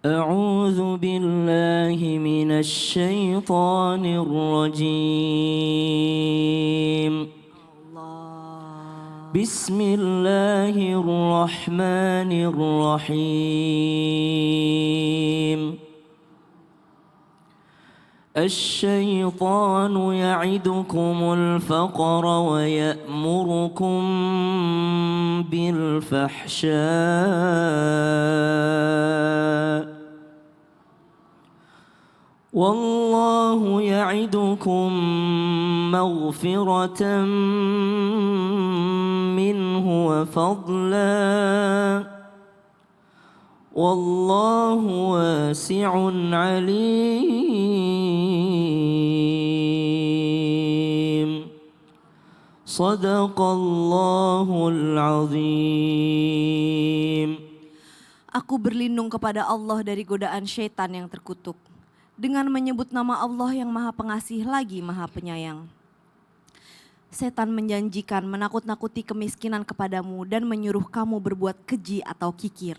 أعوذ بالله من الشيطان الرجيم. بسم الله الرحمن الرحيم. الشيطان يعدكم الفقر ويأمركم بالفحشاء والله يعدكم مغفرة منه وفضلا والله واسع عليم. صدق الله العظيم. Aku berlindung kepada Allah dari godaan syaitan yang terkutuk dengan menyebut nama Allah yang Maha Pengasih lagi Maha Penyayang. Setan menjanjikan menakut-nakuti kemiskinan kepadamu dan menyuruh kamu berbuat keji atau kikir.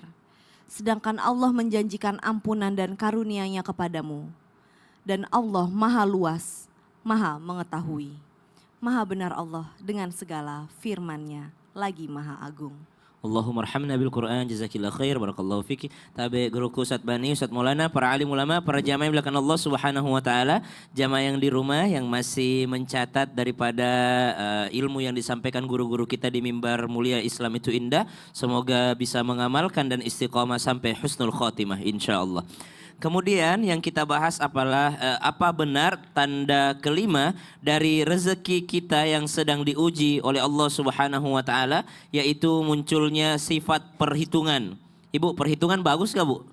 Sedangkan Allah menjanjikan ampunan dan karunia-Nya kepadamu. Dan Allah Maha Luas, Maha Mengetahui. Maha benar Allah dengan segala firman-Nya, lagi Maha Agung. Allahumma arhamna bil Quran, jazakillah khair, barakallahu fiki. Tabe guruku Ustaz Bani, Ustaz Maulana, para alim ulama, para jamaah yang belakang Allah Subhanahu wa taala, jamaah yang di rumah yang masih mencatat daripada ilmu yang disampaikan guru-guru kita di mimbar mulia Islam itu indah. Semoga bisa mengamalkan dan istiqamah sampai husnul khotimah insyaallah. Kemudian yang kita bahas apa benar tanda kelima dari rezeki kita yang sedang diuji oleh Allah Subhanahu wa taala, yaitu munculnya sifat perhitungan. Ibu, perhitungan bagus gak, Bu?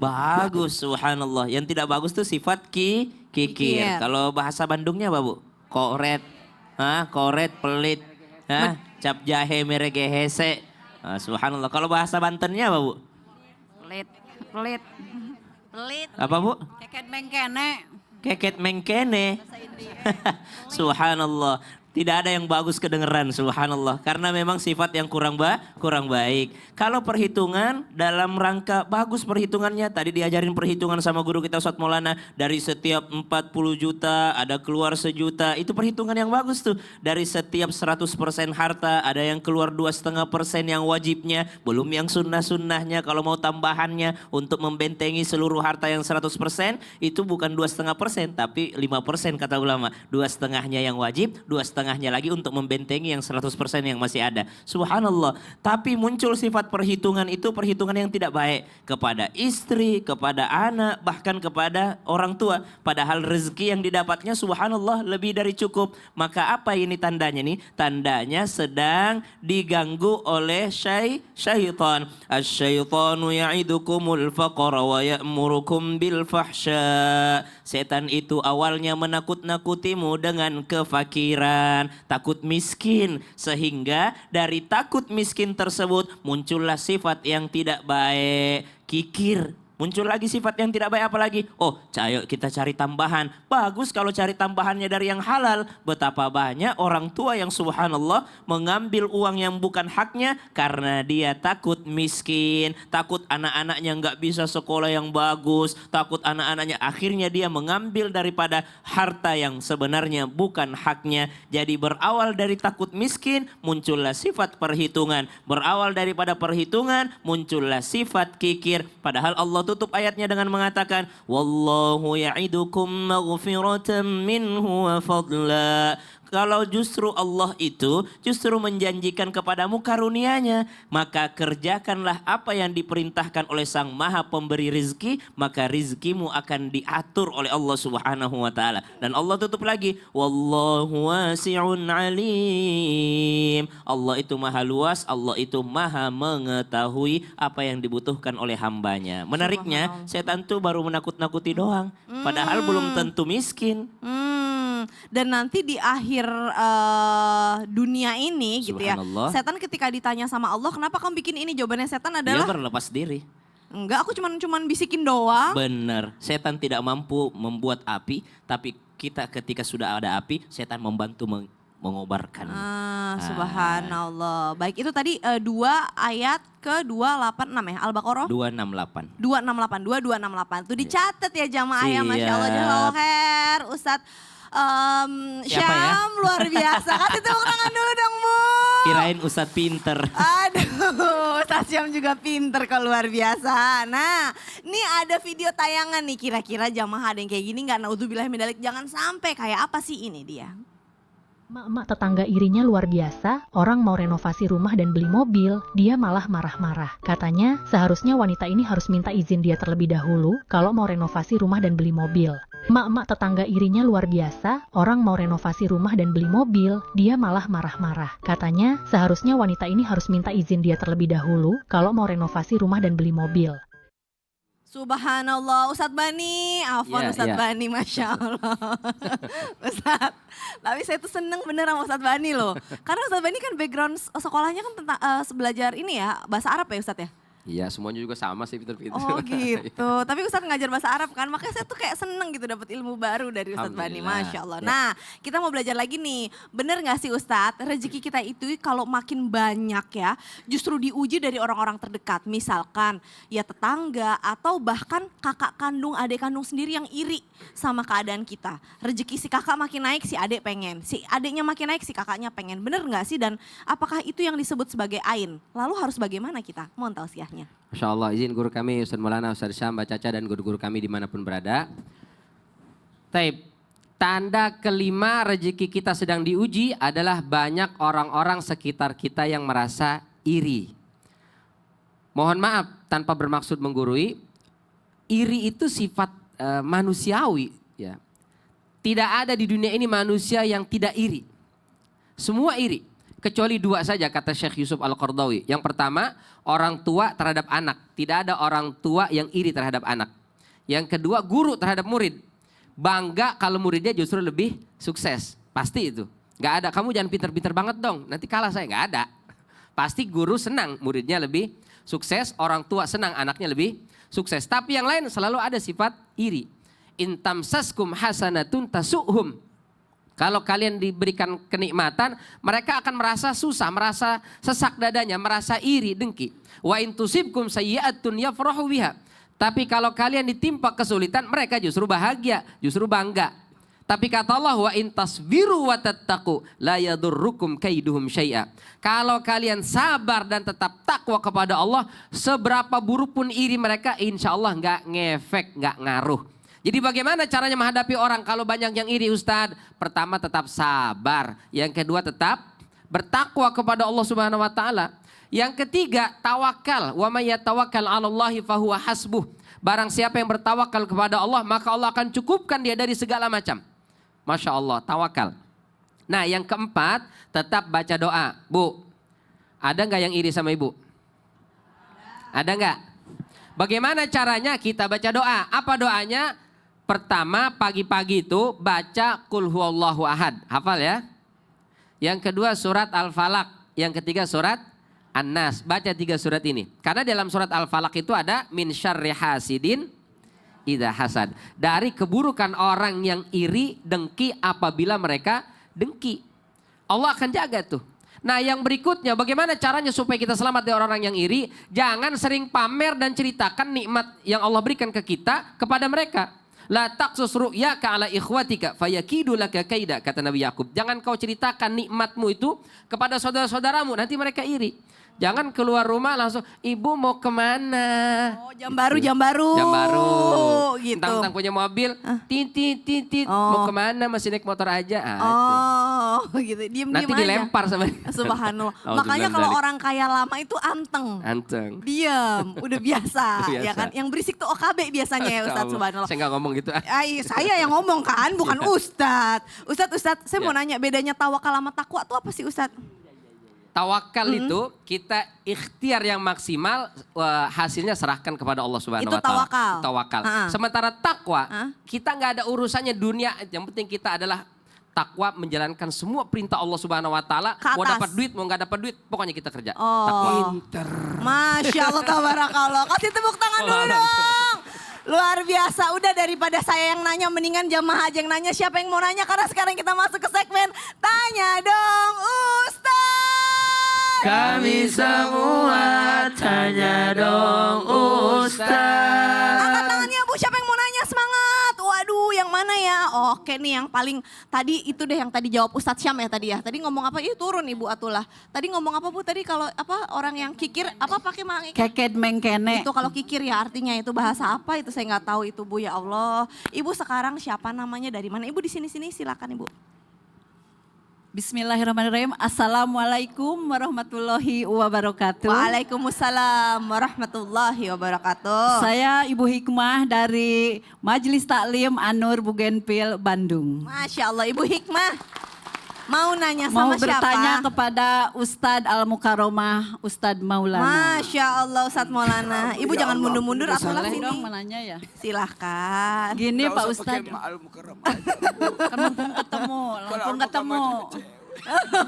Bagus, subhanallah. Yang tidak bagus tuh sifat kikir. Kalau bahasa Bandungnya apa, Bu? Koret. Koret, pelit. Cap jahe merege hese. Subhanallah. Kalau bahasa Bantennya apa, Bu? Pelit. Apa, Bu? Keket mengkene. Keket mengkene. Subhanallah. Tidak ada yang bagus kedengeran, subhanallah. Karena memang sifat yang kurang baik. Kalau perhitungan dalam rangka bagus perhitungannya. Tadi diajarin perhitungan sama guru kita Ustaz Maulana. Dari setiap 40 juta ada keluar 1 juta. Itu perhitungan yang bagus tuh. Dari setiap 100% harta ada yang keluar 2,5% yang wajibnya. Belum yang sunnah-sunnahnya. Kalau mau tambahannya untuk membentengi seluruh harta yang 100%. Itu bukan 2,5% tapi 5% kata ulama. 2,5-nya yang wajib, 2,5-nya lagi untuk membentengi yang 100% yang masih ada. Subhanallah. Tapi muncul sifat perhitungan itu perhitungan yang tidak baik kepada istri, kepada anak, bahkan kepada orang tua. Padahal rezeki yang didapatnya subhanallah lebih dari cukup. Maka apa ini tandanya nih? Tandanya sedang diganggu oleh syaitan. Asy-syaitanu ya'idukumul faqra wa ya'murukum bil fahsya. Setan itu awalnya menakut-nakutimu dengan kefakiran, takut miskin, sehingga dari takut miskin tersebut muncullah sifat yang tidak baik, kikir. Muncul lagi sifat yang tidak baik apa lagi? Oh, ayo kita cari tambahan. Bagus kalau cari tambahannya dari yang halal. Betapa banyak orang tua yang subhanallah mengambil uang yang bukan haknya karena dia takut miskin, takut anak-anaknya nggak bisa sekolah yang bagus, takut anak-anaknya akhirnya dia mengambil daripada harta yang sebenarnya bukan haknya. Jadi berawal dari takut miskin muncullah sifat perhitungan. Berawal daripada perhitungan muncullah sifat kikir. Padahal Allah tutup ayatnya dengan mengatakan wallahu ya'idukum maghfiratan minhu wa fadla. Kalau justru Allah itu justru menjanjikan kepadamu karunia-Nya, maka kerjakanlah apa yang diperintahkan oleh Sang Maha Pemberi rizki, maka rizkimu akan diatur oleh Allah Subhanahu wa taala. Dan Allah tutup lagi, wallahu wasi'un alim. Allah itu maha luas, Allah itu maha mengetahui apa yang dibutuhkan oleh hambanya. Menariknya, setan tuh baru menakut-nakuti doang, padahal belum tentu miskin. Dan nanti di akhir dunia ini gitu ya, setan ketika ditanya sama Allah, kenapa kamu bikin ini? Jawabannya setan adalah, dia berlepas diri. Enggak, aku cuman bisikin doang. Benar, setan tidak mampu membuat api, tapi kita ketika sudah ada api, setan membantu mengobarkan. Subhanallah. Baik, itu tadi 2 ayat ke 286 ya, Al-Baqarah 268. 268. Tuh dicatat ya jamaah ya, Masya Allah. Siap. Jazakallah khair. Ustadz Siapa ya? Syam luar biasa. Kasih tepuk tangan dulu dong Bu. Kirain Ustadz pinter. Aduh, Ustadz Syam juga pinter kalau luar biasa. Nah, ini ada video tayangan nih, kira-kira jamaah ada yang kayak gini nggak? Naudzubillah min dzalik, jangan sampai. Kayak apa sih ini dia? Emak-emak tetangga irinya luar biasa, orang mau renovasi rumah dan beli mobil, dia malah marah-marah. Katanya, seharusnya wanita ini harus minta izin dia terlebih dahulu kalau mau renovasi rumah dan beli mobil. Emak-emak tetangga irinya luar biasa, orang mau renovasi rumah dan beli mobil, dia malah marah-marah. Katanya, seharusnya wanita ini harus minta izin dia terlebih dahulu kalau mau renovasi rumah dan beli mobil. Subhanallah, Ustadz Bani, afwan Iya, Ustadz iya. Bani, Masya Allah. Ustadz, tapi saya tuh seneng bener sama Ustadz Bani loh. Karena Ustadz Bani kan background sekolahnya kan tentang belajar ini ya, bahasa Arab ya Ustadz ya? Iya, semuanya juga sama sih pinter-pinter. Oh gitu, tapi Ustadz ngajar bahasa Arab kan, makanya saya tuh kayak seneng gitu dapat ilmu baru dari Ustadz Bani, Alhamdulillah. Masya Allah. Ya. Nah, kita mau belajar lagi nih, bener gak sih Ustadz, rezeki kita itu kalau makin banyak ya, justru diuji dari orang-orang terdekat. Misalkan ya tetangga atau bahkan kakak kandung, adik kandung sendiri yang iri sama keadaan kita. Rezeki si kakak makin naik, si adik pengen. Si adiknya makin naik, si kakaknya pengen. Bener gak sih? Dan apakah itu yang disebut sebagai ain? Lalu harus bagaimana kita? Mohon tausiahnya. Masya Allah, izin guru kami Ustaz Maulana, Ustaz Syam, Mbak Caca dan guru-guru kami dimanapun berada. Taib, tanda kelima rezeki kita sedang diuji adalah banyak orang-orang sekitar kita yang merasa iri. Mohon maaf tanpa bermaksud menggurui, iri itu sifat manusiawi. Ya. Tidak ada di dunia ini manusia yang tidak iri. Semua iri. Kecuali 2 saja kata Syekh Yusuf Al-Qardawi. Yang pertama, orang tua terhadap anak. Tidak ada orang tua yang iri terhadap anak. Yang kedua, guru terhadap murid. Bangga kalau muridnya justru lebih sukses. Pasti itu. Gak ada, kamu jangan pinter-pinter banget dong. Nanti kalah saya, gak ada. Pasti guru senang muridnya lebih sukses. Orang tua senang anaknya lebih sukses. Tapi yang lain selalu ada sifat iri. Intamsaskum hasanatun tasu'hum. Kalau kalian diberikan kenikmatan, mereka akan merasa susah, merasa sesak dadanya, merasa iri, dengki. Wa intusibkum sayyi'atun yafrahu biha. Tapi kalau kalian ditimpa kesulitan, mereka justru bahagia, justru bangga. Tapi kata Allah, wa intasbiru wa tattaqu la yadurrukum kaiduhum syai'a. Kalau kalian sabar dan tetap takwa kepada Allah, seberapa buruk pun iri mereka, insya Allah nggak ngefek, nggak ngaruh. Jadi bagaimana caranya menghadapi orang kalau banyak yang iri Ustadz? Pertama tetap sabar. Yang kedua tetap bertakwa kepada Allah Subhanahu wa taala. Yang ketiga tawakal. Wa may yatawakkal 'alallahi fahuwa hasbuh. Barang siapa yang bertawakal kepada Allah, maka Allah akan cukupkan dia dari segala macam. Masya Allah, tawakal. Nah yang keempat, tetap baca doa. Bu, ada nggak yang iri sama ibu? Ada nggak? Bagaimana caranya kita baca doa? Apa doanya? Pertama pagi-pagi itu baca Qul huwallahu ahad. Hafal ya. Yang kedua surat Al-Falaq. Yang ketiga surat An-Nas. Baca 3 surat ini. Karena dalam surat Al-Falaq itu ada min syarri hasidin idza hasad. Dari keburukan orang yang iri, dengki apabila mereka dengki. Allah akan jaga tuh. Nah yang berikutnya bagaimana caranya supaya kita selamat dari orang yang iri. Jangan sering pamer dan ceritakan nikmat yang Allah berikan ke kita kepada mereka. La taqsus ru'yaka ala ikhwatika fayakidu laka kaida, kata Nabi Yakub. Jangan kau ceritakan nikmatmu itu kepada saudara-saudaramu, nanti mereka iri. Jangan keluar rumah langsung, ibu mau kemana? Oh, jam baru. Jam baru. Gitu. Tentang punya mobil, titit. Oh. Mau kemana? Masih naik motor aja. Oh, gitu. Diem-diem Nanti aja. dilempar sama dia. Subhanallah. Alhamdulillah Makanya kalau dzalik. orang kaya lama itu anteng. Anteng. Diam, udah biasa, Biasa. ya kan? Yang berisik tuh OKB biasanya ya Ustadz, subhanallah. Saya nggak ngomong gitu. Ay, saya yang ngomong kan, bukan Ustadz. Ustadz, saya mau Ya. nanya bedanya tawakal sama takwa itu apa sih Ustadz? Tawakal itu kita ikhtiar yang maksimal, hasilnya serahkan kepada Allah Subhanahu Itu wa taala. tawakal. Tawakal. Ha-ha. Sementara takwa, Ha? kita nggak ada urusannya dunia, yang penting kita adalah takwa menjalankan semua perintah Allah Subhanahu wa taala. Ke Mau atas. dapat duit, mau nggak dapat duit, pokoknya kita kerja. Oh. Takwa. Masya Allah, tabarakallah. Kasih tepuk tangan dulu dong. Luar biasa. Udah daripada saya yang nanya, mendingan jamaah aja yang nanya. Siapa yang mau nanya? Karena sekarang kita masuk ke segmen Tanya Dong Ustaz. Kami semua tanya dong Ustaz. Angkat tangannya Bu, siapa yang mau nanya? Semangat. Waduh, yang mana ya? Oke nih yang paling tadi itu deh yang tadi jawab Ustadz Syam ya tadi ya. Tadi ngomong apa? Ih turun Ibu Atullah. Tadi ngomong apa Bu? Tadi kalau apa orang yang kikir apa pakai Keket mengkene. itu kalau kikir ya artinya itu bahasa apa itu saya nggak tahu itu Bu, ya Allah. Ibu sekarang siapa namanya, dari mana? Ibu di sini silakan Ibu. Bismillahirrahmanirrahim. Assalamualaikum warahmatullahi wabarakatuh. Waalaikumsalam warahmatullahi wabarakatuh. Saya Ibu Hikmah dari Majelis Taklim Anur Bugenpil Bandung. Masya Allah, Ibu Hikmah. Mau nanya Mau sama siapa? bertanya kepada Ustadz Al-Mukaromah, Ustadz Maulana. Masya Allah Ustadz Maulana. Ibu jangan mundur-mundur, aku lah Boleh dong sini. menanya ya. Silahkan. Gini Nggak Pak usah pakai Ustadz, ma'al mukarramah. kan mumpung ketemu, langsung ketemu.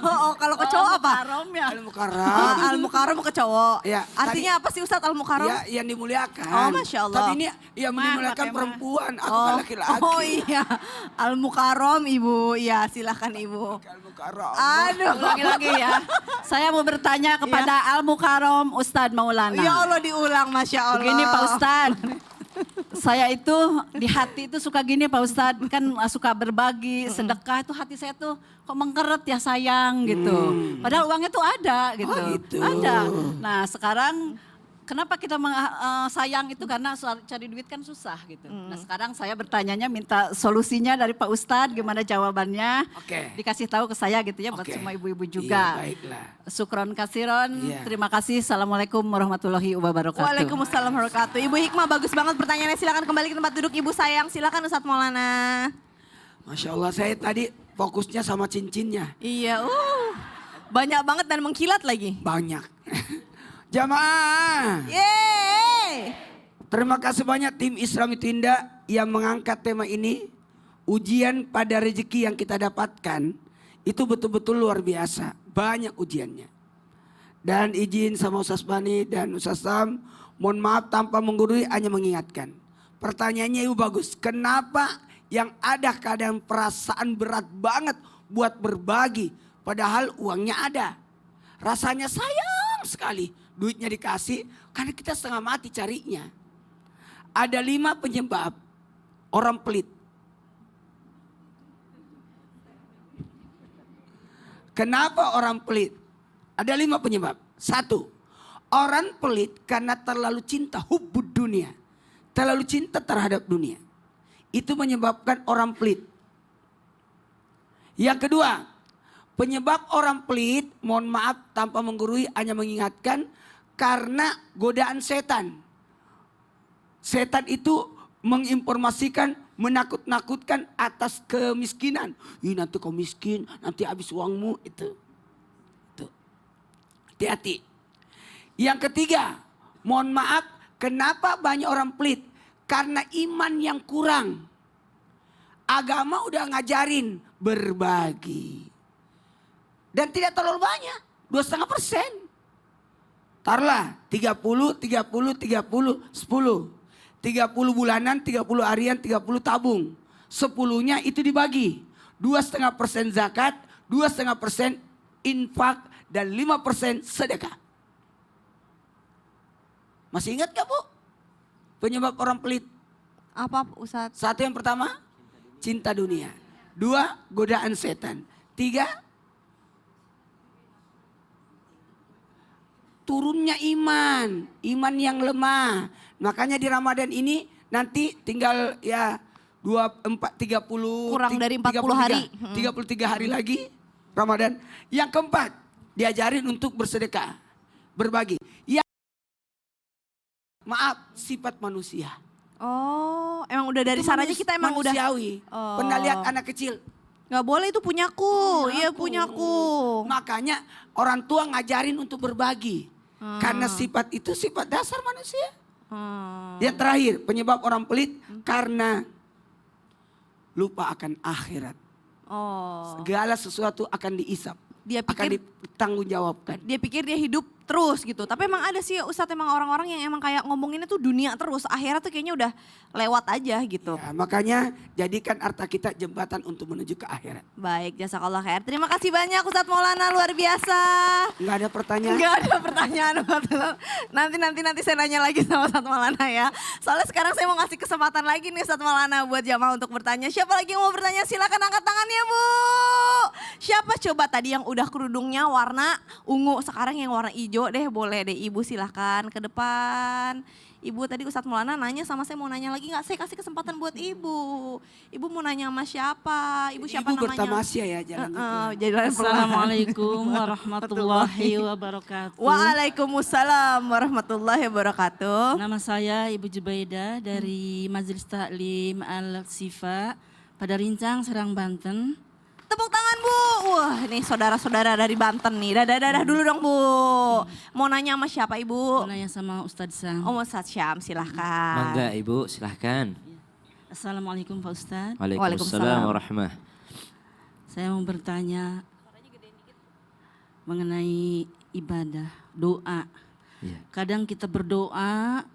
Oh kalau ke cowok apa? Al-Mukarrom ya. Al mukarram. Al-Mukarram ke cowok. Ya, Artinya apa sih Ustadz Al-Mukarram? Ya, yang dimuliakan. Oh, Masya Allah. Tapi ini yang Mah, dimuliakan pakai mah. perempuan, aku kan laki-laki. Oh iya, Al-Mukarram Ibu. Ya silahkan Ibu. Al mukarram. Aduh. Ulangi lagi ya. Saya mau bertanya kepada Al-Mukarrom Ustadz Maulana. Ya Allah diulang, Masya Allah. Begini Pak Ustadz, saya itu di hati itu suka gini Pak Ustadz, kan suka berbagi, sedekah itu hati saya tuh kok mengkeret ya sayang gitu. Padahal uangnya tuh ada gitu. Oh, gitu. Ada. Nah sekarang kenapa kita sayang itu karena cari duit kan susah gitu. Nah sekarang saya bertanyanya minta solusinya dari Pak Ustadz, gimana jawabannya. Oke. Dikasih tahu ke saya gitu ya buat Oke. semua ibu-ibu Iya, juga. baiklah. Sukron kasiron, Iya. terima kasih. Assalamualaikum warahmatullahi wabarakatuh. Waalaikumsalam warahmatullahi wabarakatuh. Ibu Hikmah bagus banget pertanyaannya. Silakan kembali ke tempat duduk Ibu sayang. Silakan Ustadz Maulana. Masya Allah, saya tadi fokusnya sama cincinnya. Iya, banyak banget dan mengkilat lagi. Banyak. Jamaah, Yeay. terima kasih banyak tim Islam itu Indah yang mengangkat tema ini. Ujian pada rezeki yang kita dapatkan itu betul-betul luar biasa. Banyak ujiannya. Dan izin sama Ustaz Bani dan Ustaz Sam, mohon maaf tanpa menggurui, hanya mengingatkan. Pertanyaannya Ibu bagus. Kenapa yang ada kadang perasaan berat banget buat berbagi padahal uangnya ada? Rasanya sayang sekali duitnya dikasih karena kita setengah mati carinya. Ada 5 penyebab orang pelit. Kenapa orang pelit? Ada 5 penyebab. 1, orang pelit karena terlalu cinta hubbud dunia. Terlalu cinta terhadap dunia. Itu menyebabkan orang pelit. Yang kedua, penyebab orang pelit, mohon maaf tanpa menggurui hanya mengingatkan, karena godaan setan. Setan itu menginformasikan, menakut-nakutkan atas kemiskinan. Ih nanti kau miskin, nanti habis uangmu itu. Tuh. Hati-hati. Yang ketiga, mohon maaf, kenapa banyak orang pelit? Karena iman yang kurang. Agama udah ngajarin berbagi. Dan tidak terlalu banyak, 2,5%. Taruhlah 30, 30, 30, 10. 30 bulanan, 30 harian, 30 tabung. 10-nya itu dibagi. 2,5% zakat, 2,5% infak, dan 5% sedekah. Masih ingat gak Bu? Penyebab orang pelit. Apa Ustadz? 1 yang pertama, cinta dunia. 2, godaan setan. 3, turunnya iman. Iman yang lemah. Makanya di Ramadan ini nanti tinggal ya 30 Kurang dari 40 hari. 33 hari lagi Ramadan. Yang keempat, diajarin untuk bersedekah, berbagi. Yang maaf, sifat manusia. Oh, emang udah dari Itu sananya kita emang udah manusiawi. Oh. Pernah lihat anak kecil? nggak boleh itu punyaku. Iya punyaku. Makanya orang tua ngajarin untuk berbagi. Karena sifat itu sifat dasar manusia. Yang terakhir, penyebab orang pelit karena lupa akan akhirat. Oh. Segala sesuatu akan diisap. Dia Akan pikir ditanggungjawabkan. dia pikir dia hidup terus gitu. Tapi emang ada sih Ustadz emang orang-orang yang emang kayak ngomonginnya tuh dunia terus. Akhirat tuh kayaknya udah lewat aja gitu. Ya, makanya jadikan harta kita jembatan untuk menuju ke akhirat. Baik, jazakallah khair. Terima kasih banyak Ustadz Maulana, luar biasa. Nggak ada pertanyaan? Enggak ada pertanyaan. Nanti saya nanya lagi sama Ustadz Maulana ya. Soalnya sekarang saya mau ngasih kesempatan lagi nih Ustadz Maulana buat jamaah untuk bertanya. Siapa lagi yang mau bertanya? Silakan angkat tangannya Bu. Siapa coba tadi yang udah kerudungnya warna ungu, sekarang yang warna hijau deh, boleh deh Ibu silahkan ke depan. Ibu tadi Ustadz Maulana nanya sama saya, mau nanya lagi nggak? Saya kasih kesempatan buat Ibu. Ibu mau nanya sama siapa? Ibu siapa Ibu namanya? bertamasya ya jalan Jalan Assalamualaikum warahmatullahi wabarakatuh. Waalaikumsalam warahmatullahi wabarakatuh. Nama saya Ibu Jubaida dari Majelis Taklim Al-Sifa pada Rincang, Serang, Banten. Tepuk tangan Bu. Wah ini saudara-saudara dari Banten nih. Dadah dulu dong Bu. Mau nanya sama siapa Ibu? Mau nanya sama Ustadz Sam. Oh Ustadz Syam silahkan. Mangga Ibu, silahkan. Assalamualaikum Pak Ustadz. Waalaikumsalam warahmah. Saya mau bertanya mengenai ibadah, doa. Iya. Kadang kita berdoa,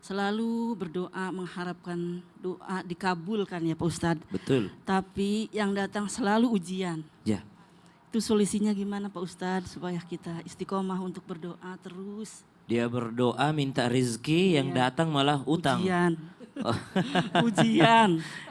selalu berdoa mengharapkan doa dikabulkan ya Pak Ustadz. Betul. Tapi yang datang selalu ujian. Ya. Itu solusinya gimana Pak Ustadz supaya kita istiqomah untuk berdoa terus? Dia berdoa minta rezeki, yang datang malah utang. Ujian. Ujian.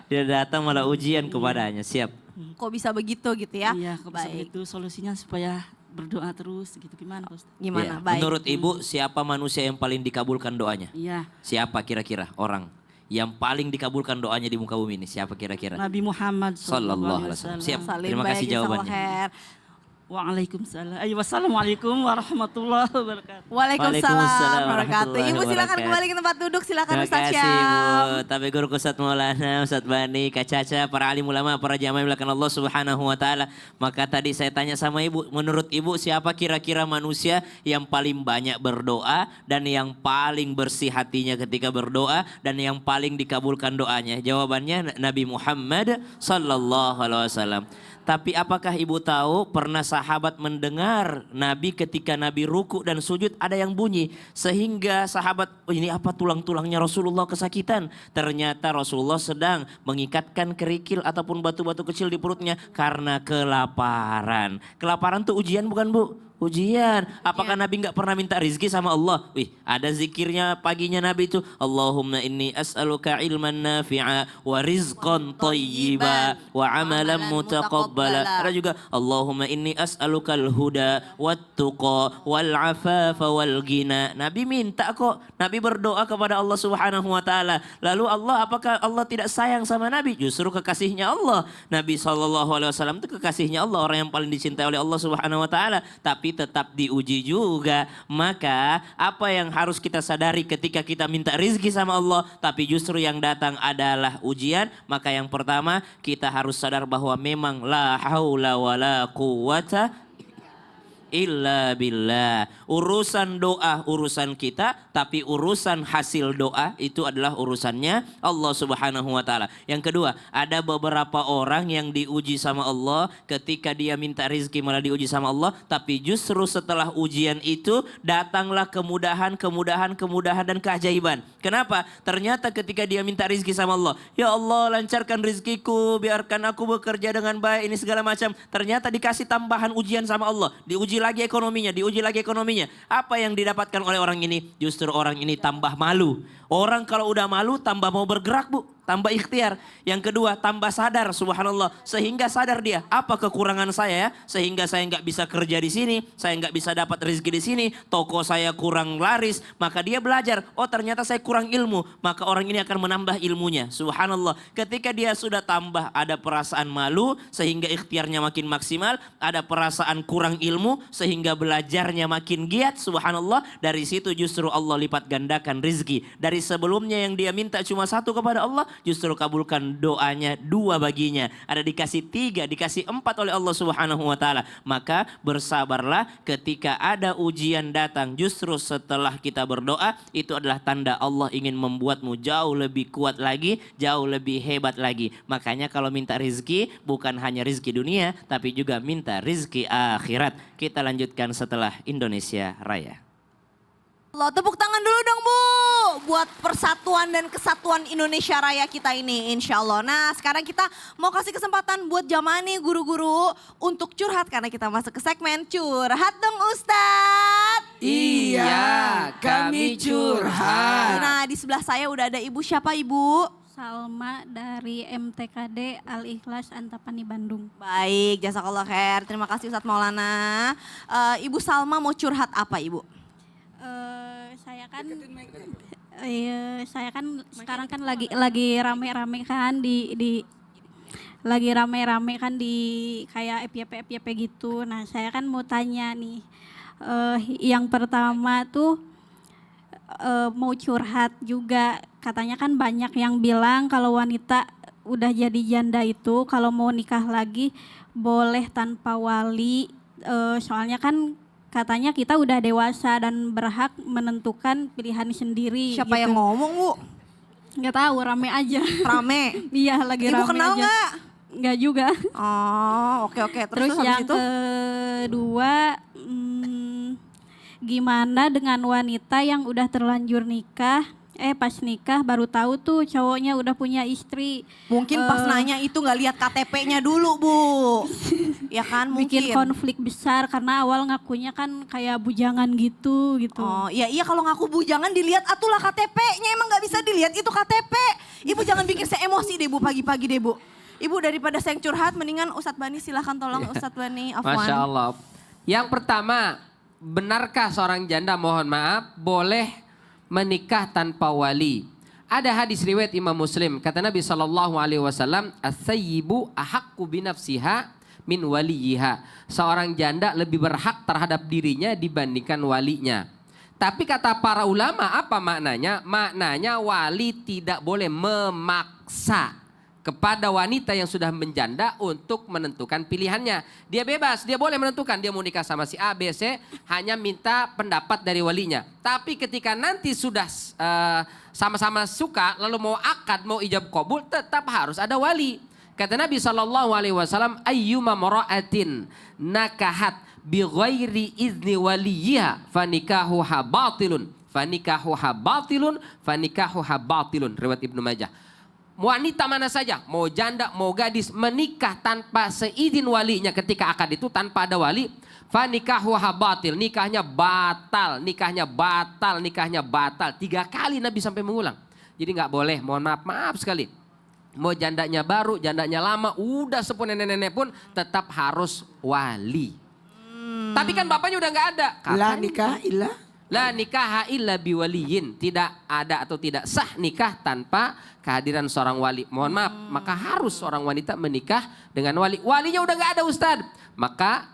Dia datang malah ujian kepadanya. Siap. Kok bisa begitu gitu ya? Iya, kok bisa Baik. begitu solusinya supaya berdoa terus gitu gimana Pak Ustadz? Gimana? Ya, Baik. menurut Ibu siapa manusia yang paling dikabulkan doanya? Iya, Siapa kira-kira orang yang paling dikabulkan doanya di muka bumi ini? Siapa kira-kira? Nabi Muhammad Sallallahu alaihi wasallam. Siap. Salim, Terima baik, kasih jazakallah jawabannya. khair. Waalaikumsalam. Wassalamualaikum warahmatullahi wabarakatuh. Waalaikumsalam Waalaikumsalam warahmatullahi. Ibu silakan wabarakatuh. kembali ke tempat duduk. Silakan Terima Ustadz kasih Syam. Bu. Tapi guru Ustadz Maulana, Ustadz Bani, Kak Caca, para alim ulama, para jamaah yang Allah Subhanahu wa taala. Maka tadi saya tanya sama Ibu, menurut Ibu siapa kira-kira manusia yang paling banyak berdoa dan yang paling bersih hatinya ketika berdoa dan yang paling dikabulkan doanya? Jawabannya Nabi Muhammad sallallahu alaihi wasallam. Tapi apakah Ibu tahu pernah sahabat mendengar Nabi ketika Nabi ruku dan sujud ada yang bunyi. Sehingga sahabat, oh ini apa tulang-tulangnya Rasulullah kesakitan. Ternyata Rasulullah sedang mengikatkan kerikil ataupun batu-batu kecil di perutnya karena kelaparan. Kelaparan tuh ujian bukan Bu? Ujian. Apakah Nabi nggak pernah minta rizki sama Allah? Wih, ada zikirnya paginya Nabi itu. Allahumma inni as'aluka ilman nafi'a wa rizqan tayyiba wa amalan mutaqabbala. Ada juga Allahumma inni as'aluka al-huda wat-tuqa wal afafa wal ghina. Nabi minta kok. Nabi berdoa kepada Allah Subhanahu wa taala. Lalu Allah, apakah Allah tidak sayang sama Nabi? Justru kekasihnya Allah. Nabi SAW itu kekasihnya Allah, orang yang paling dicintai oleh Allah Subhanahu wa taala. Tapi tetap diuji juga. Maka apa yang harus kita sadari ketika kita minta rizki sama Allah tapi justru yang datang adalah ujian? Maka yang pertama kita harus sadar bahwa memang la haula wala quwata illa billah. Urusan doa urusan kita, tapi urusan hasil doa itu adalah urusannya Allah Subhanahu wa taala. Yang kedua, ada beberapa orang yang diuji sama Allah ketika dia minta rizki malah diuji sama Allah, tapi justru setelah ujian itu datanglah kemudahan dan keajaiban. Kenapa? Ternyata ketika dia minta rizki sama Allah, ya Allah lancarkan rizkiku, biarkan aku bekerja dengan baik, ini segala macam. Ternyata dikasih tambahan ujian sama Allah, diuji lagi ekonominya. Apa yang didapatkan oleh orang ini? Justru orang ini tambah malu. Orang kalau udah malu tambah mau bergerak Bu, tambah ikhtiar. Yang kedua tambah sadar, subhanallah. Sehingga sadar dia, apa kekurangan saya ya? Sehingga saya nggak bisa kerja di sini, saya nggak bisa dapat rezeki di sini, toko saya kurang laris. Maka dia belajar, oh ternyata saya kurang ilmu. Maka orang ini akan menambah ilmunya, subhanallah. Ketika dia sudah tambah ada perasaan malu, sehingga ikhtiarnya makin maksimal. Ada perasaan kurang ilmu, sehingga belajarnya makin giat, subhanallah. Dari situ justru Allah lipat gandakan rezeki. Dari sebelumnya yang dia minta cuma satu kepada Allah, justru kabulkan doanya 2 baginya. Ada dikasih 3, dikasih 4 oleh Allah Subhanahu wa taala. Maka bersabarlah ketika ada ujian datang. Justru setelah kita berdoa, itu adalah tanda Allah ingin membuatmu jauh lebih kuat lagi, jauh lebih hebat lagi. Makanya kalau minta rizki, bukan hanya rizki dunia, tapi juga minta rizki akhirat. Kita lanjutkan setelah Indonesia Raya. Allah, tepuk tangan dulu dong Bu, buat persatuan dan kesatuan Indonesia Raya kita ini insya Allah. Nah sekarang kita mau kasih kesempatan buat jamaah nih guru-guru untuk curhat karena kita masuk ke segmen curhat dong Ustadz. Iya, kami curhat. Nah di sebelah saya udah ada Ibu, siapa Ibu? Salma dari MTKD Al-Ikhlas Antapani Bandung. Baik, jazakallah khair. Terima kasih Ustadz Maulana. Ibu Salma mau curhat apa Ibu? Saya kan sekarang kan lagi rame-rame kan lagi rame-rame kan di kayak FYP gitu. Nah, saya kan mau tanya nih. Yang pertama tuh mau curhat juga. Katanya kan banyak yang bilang kalau wanita udah jadi janda itu kalau mau nikah lagi boleh tanpa wali. Soalnya kan katanya kita udah dewasa dan berhak menentukan pilihan sendiri. Siapa gitu. yang ngomong Bu? Nggak tahu, rame aja. Rame? Iya, lagi Ibu rame kenal aja. nggak? Nggak juga. Oh oke. Terus habis yang itu? kedua, gimana dengan wanita yang udah terlanjur nikah, pas nikah baru tahu tuh cowoknya udah punya istri. Mungkin pas nanya itu nggak lihat KTP-nya dulu Bu. Ya kan mungkin. Bikin konflik besar karena awal ngakunya kan kayak bujangan gitu. Oh iya kalau ngaku bujangan dilihat atulah KTP-nya, emang nggak bisa dilihat itu KTP. Ibu jangan bikin saya emosi deh Bu pagi-pagi deh Bu. Ibu daripada saya curhat mendingan Ustadz Bani silahkan tolong Ustadz Bani. Afwan. Masya Allah. Yang pertama, benarkah seorang janda mohon maaf boleh menikah tanpa wali? Ada hadis riwayat Imam Muslim, kata Nabi SAW, as-sayyibu ahaqqu binafsiha min waliyiha. Seorang janda lebih berhak terhadap dirinya dibandingkan walinya. Tapi kata para ulama apa maknanya? Maknanya wali tidak boleh memaksa kepada wanita yang sudah menjanda untuk menentukan pilihannya. Dia bebas, dia boleh menentukan dia mau nikah sama si A, B, C, hanya minta pendapat dari walinya. Tapi ketika nanti sudah sama-sama suka, lalu mau akad, mau ijab kabul, tetap harus ada wali. Kata Nabi SAW, ayyuma mara'atin nakahat bi ghairi izni waliyiha fanikahuha batilun, fanikahuha batilun, fanikahuha batilun. Riwayat Ibnu Majah. Wanita mana saja, mau janda, mau gadis, menikah tanpa seizin walinya ketika akad itu tanpa ada wali, fanikahuha batil, nikahnya batal, nikahnya batal, nikahnya batal. 3 kali Nabi sampai mengulang. Jadi nggak boleh, mohon maaf sekali. Mau jandanya baru, jandanya lama, udah sepuh nenek-nenek pun tetap harus wali. Tapi kan bapaknya udah nggak ada. La nikah illa. La nikaha illa biwaliyin. Tidak ada atau tidak sah nikah tanpa kehadiran seorang wali. Mohon maaf, maka harus seorang wanita menikah dengan wali. Walinya udah nggak ada Ustadz. Maka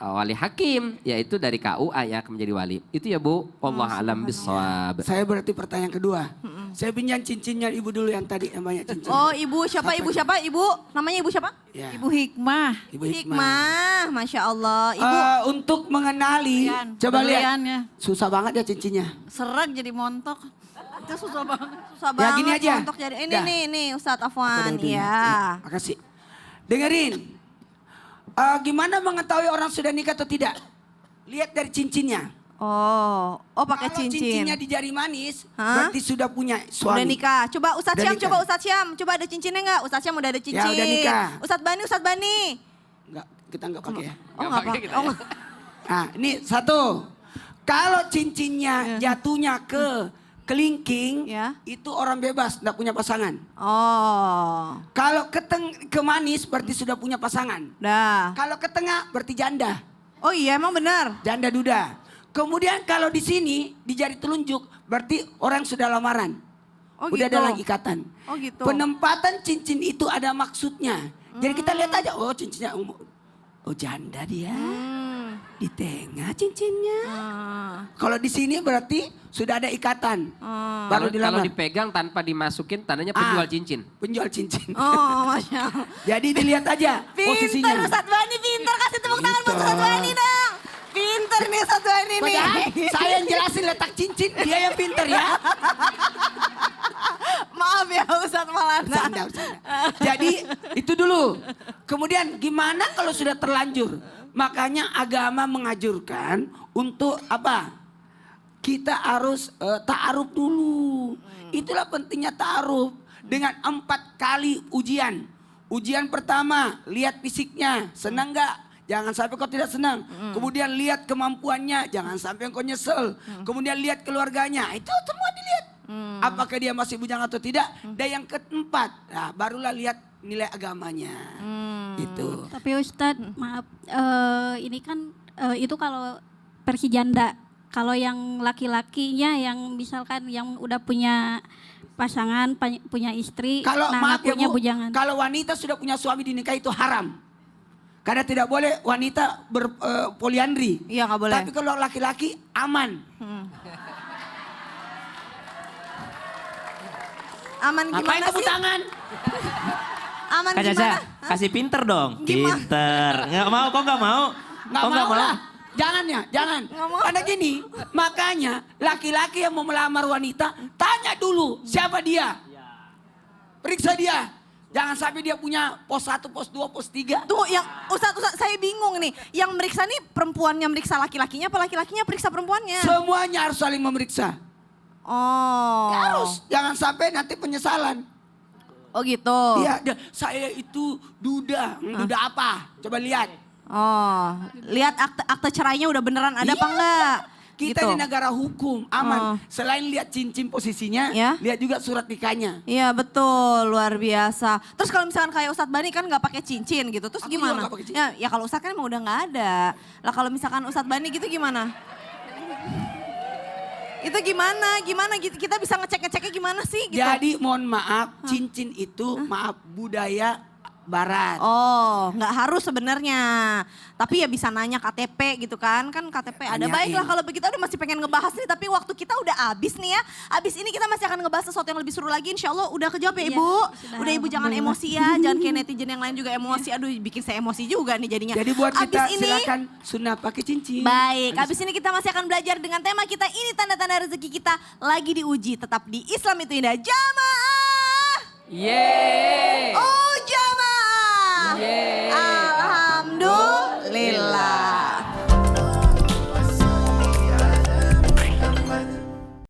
wali hakim, yaitu dari KUA yang akan menjadi wali. Itu ya Bu, Allah alam bisawab. Saya berarti pertanyaan kedua. Saya pinjam cincinnya ibu dulu yang tadi yang banyak cincin. Oh Ibu siapa? Ibu siapa? Ibu namanya Ibu siapa? Ya. Ibu Hikmah. Ibu Hikmah. Masya Allah. Ibu Untuk mengenali, Rian, coba lihat. berlian ya. Susah banget ya cincinnya. Serak jadi montok. Itu susah banget. susah Ya, banget gini aja. untuk jadi ini Dah. nih Ustadz Aku Afwan. udah dulu Iya. Makasih. Dengerin. Gimana mengetahui orang sudah nikah atau tidak? Lihat dari cincinnya. Oh pakai Kalau cincin. cincinnya di jari manis, Hah? berarti sudah punya Udah suami. nikah. Coba Ustadz Udah Syam, nikah. coba Ustadz Syam. Coba ada cincinnya nggak? Ustadz Syam udah ada cincin. udah nikah. Ustadz Bani. Enggak, kita enggak pakai ya. Oh nggak pakai apa. kita Oh, ya. nggak. Nah, ini satu. Kalau cincinnya jatuhnya ke kelingking, Ya. itu orang bebas, enggak punya pasangan. Oh, Kalau ke manis berarti sudah punya pasangan. dah. Kalau ke tengah berarti janda. Oh iya emang benar. Janda duda. Kemudian kalau di sini di jari telunjuk berarti orang sudah lamaran. Oh Udah gitu. ada lagi ikatan. Oh gitu. Penempatan cincin itu ada maksudnya. Jadi kita lihat aja, oh cincinnya, oh janda dia. Di tengah cincinnya. Kalau di sini berarti sudah ada ikatan. baru Kalau dilamar. dipegang tanpa dimasukin tandanya penjual cincin. Penjual cincin. Oh, Masya Allah. Jadi dilihat aja posisinya. Pinter Ustadz Bani, pinter. Kasih tepuk tangan buat Ustadz Bani dong. Pinter nih Ustadz Bani nih. Padahal saya yang jelasin letak cincin, dia yang pinter ya. Maaf ya Ustadz Maulana. Bercanda. Jadi itu dulu. Kemudian gimana kalau sudah terlanjur? Makanya agama menganjurkan untuk apa? Kita harus ta'aruf dulu. Itulah pentingnya ta'aruf. Dengan 4 kali ujian. Ujian pertama, lihat fisiknya. Senang nggak? Jangan sampai kau tidak senang. Kemudian lihat kemampuannya. Jangan sampai kau nyesel. Kemudian lihat keluarganya. Itu semua dilihat. Apakah dia masih bujang atau tidak. Dan yang keempat, nah, barulah lihat nilai agamanya. Itu. Tapi Ustadz, maaf, ini kan itu kalau versi janda. Kalau yang laki-lakinya yang misalkan yang udah punya pasangan, punya istri, Kalau nah maaf nggak ya punya Bu, bujangan. kalau wanita sudah punya suami dinikahi itu haram. Karena tidak boleh wanita berpoliandri. Iya nggak boleh. Tapi kalau laki-laki aman. Aman Ngapain gimana tepuk sih? tangan? Aman Kak Caca, gimana? kasih pinter dong. Gimana? Pinter. Nggak mau, kok nggak mau? Nggak Kok mau lah. Jangan ya, jangan. Nggak mau. Karena gini, makanya laki-laki yang mau melamar wanita, tanya dulu siapa dia. Periksa dia. Jangan sampai dia punya pos 1, pos 2, pos 3. Tuh yang Ustadz saya bingung nih. Yang meriksa nih perempuannya meriksa laki-lakinya apa laki-lakinya periksa perempuannya? Semuanya harus saling memeriksa. Oh. Ya harus, jangan sampai nanti penyesalan. Oh gitu. Iya, saya itu duda. Duda apa? Coba lihat. Oh, lihat akte cerainya udah beneran ada apa Iya. enggak? Kita Gitu. di negara hukum, aman. Oh. Selain lihat cincin posisinya, Ya. lihat juga surat nikahnya. Iya betul, luar biasa. Terus kalau misalkan kayak Ustadz Bani kan nggak pakai cincin gitu, terus Aku juga gimana? nggak pakai cincin. Ya kalau Ustadz kan emang udah nggak ada. Lah kalau misalkan Ustadz Bani gitu gimana? Itu gimana? Gimana gitu? Kita bisa ngeceknya gimana sih? Gitu? Jadi mohon maaf, cincin itu maaf budaya barat. Oh, nggak harus sebenarnya. Tapi ya bisa nanya KTP gitu kan. Kan KTP ada. Tanyain. Baiklah kalau begitu udah masih pengen ngebahas nih. Tapi waktu kita udah habis nih ya. Habis ini kita masih akan ngebahas sesuatu yang lebih seru lagi. Insya Allah udah kejawab ya Iya, Ibu. sudah, Udah Ibu jangan alhamdulillah. emosi ya. Jangan kayak netizen yang lain juga emosi. Aduh bikin saya emosi juga nih jadinya. Jadi buat kita Abis ini, silakan sunnah pakai cincin. baik, habis ini kita masih akan belajar dengan tema kita. Ini tanda-tanda rezeki kita lagi diuji. Tetap di Islam itu indah. Jamaah. Yeay. Oh